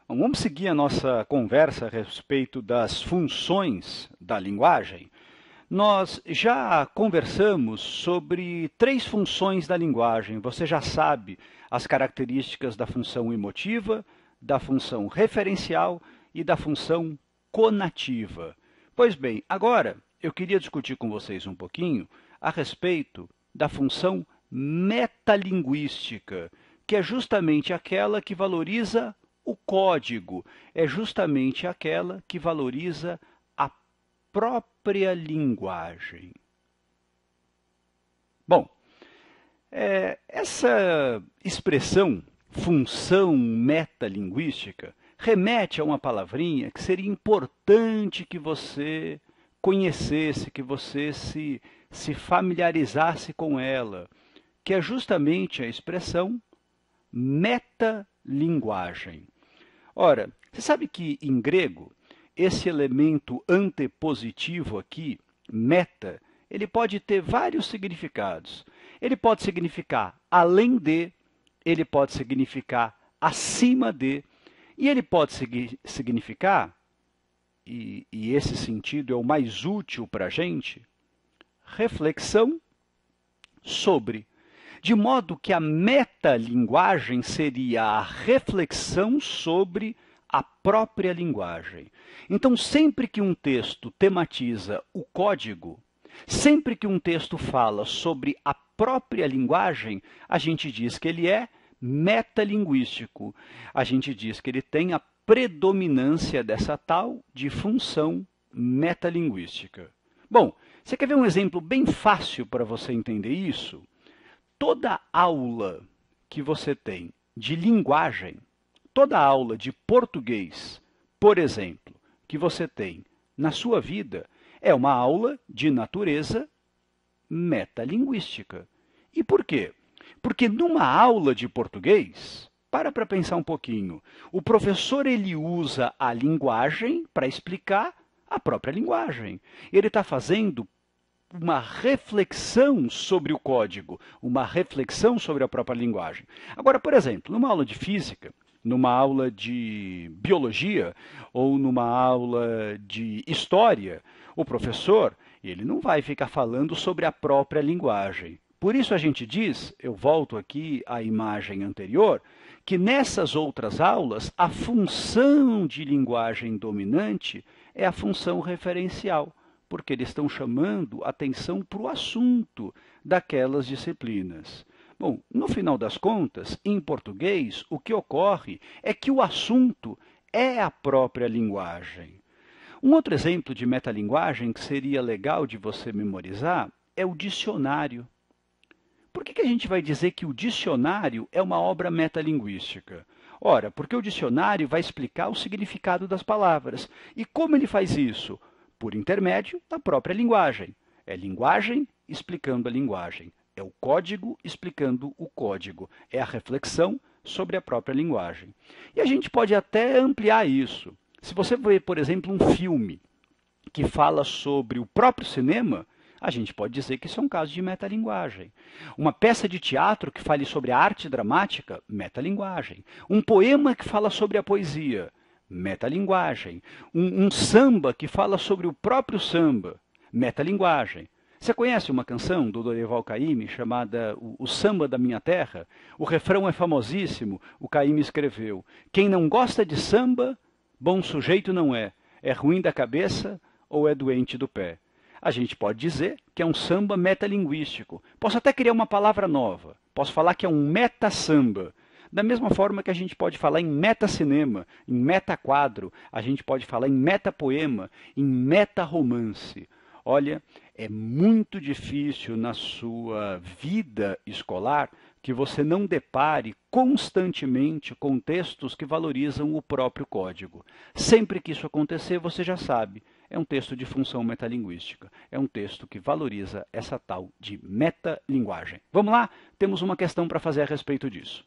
Bom, vamos seguir a nossa conversa a respeito das funções da linguagem. Nós já conversamos sobre três funções da linguagem. Você já sabe as características da função emotiva, da função referencial e da função conativa. Pois bem, agora eu queria discutir com vocês um pouquinho a respeito da função metalinguística, que é justamente aquela que valoriza o código, é justamente aquela que valoriza a própria linguagem. Bom, essa expressão função metalinguística remete a uma palavrinha que seria importante que você conhecesse, que você se familiarizasse com ela, que é justamente a expressão metalinguagem. Ora, você sabe que em grego, esse elemento antepositivo aqui, meta, ele pode ter vários significados. Ele pode significar além de, ele pode significar acima de, e ele pode significar, e esse sentido é o mais útil para a gente, reflexão sobre. De modo que a metalinguagem seria a reflexão sobre a própria linguagem. Então, sempre que um texto tematiza o código, sempre que um texto fala sobre a própria linguagem, a gente diz que ele é metalinguístico. A gente diz que ele tem a predominância dessa tal de função metalinguística. Bom, você quer ver um exemplo bem fácil para você entender isso? Toda aula que você tem de linguagem, toda aula de português, por exemplo, que você tem na sua vida, é uma aula de natureza metalinguística. E por quê? Porque numa aula de português, para pensar um pouquinho, o professor ele usa a linguagem para explicar a própria linguagem. Ele está fazendo uma reflexão sobre o código, uma reflexão sobre a própria linguagem. Agora, por exemplo, numa aula de física, numa aula de biologia ou numa aula de história, o professor ele não vai ficar falando sobre a própria linguagem. Por isso a gente diz, eu volto aqui à imagem anterior, que nessas outras aulas a função de linguagem dominante é a função referencial, porque eles estão chamando atenção para o assunto daquelas disciplinas. Bom, no final das contas, em português, o que ocorre é que o assunto é a própria linguagem. Um outro exemplo de metalinguagem que seria legal de você memorizar é o dicionário. Por que a gente vai dizer que o dicionário é uma obra metalinguística? Ora, porque o dicionário vai explicar o significado das palavras. E como ele faz isso? Por intermédio da própria linguagem. É linguagem explicando a linguagem. É o código explicando o código. É a reflexão sobre a própria linguagem. E a gente pode até ampliar isso. Se você vê, por exemplo, um filme que fala sobre o próprio cinema, a gente pode dizer que isso é um caso de metalinguagem. Uma peça de teatro que fale sobre a arte dramática, metalinguagem. Um poema que fala sobre a poesia, metalinguagem. Um samba que fala sobre o próprio samba, metalinguagem. Você conhece uma canção do Dorival Caymmi chamada O Samba da Minha Terra? O refrão é famosíssimo, o Caymmi escreveu: quem não gosta de samba, bom sujeito não é. É ruim da cabeça ou é doente do pé. A gente pode dizer que é um samba metalinguístico. Posso até criar uma palavra nova. Posso falar que é um meta-samba. Da mesma forma que a gente pode falar em metacinema, em metaquadro, a gente pode falar em metapoema, em metarromance. Olha, é muito difícil na sua vida escolar que você não depare constantemente com textos que valorizam o próprio código. Sempre que isso acontecer, você já sabe, é um texto de função metalinguística. É um texto que valoriza essa tal de metalinguagem. Vamos lá? Temos uma questão para fazer a respeito disso.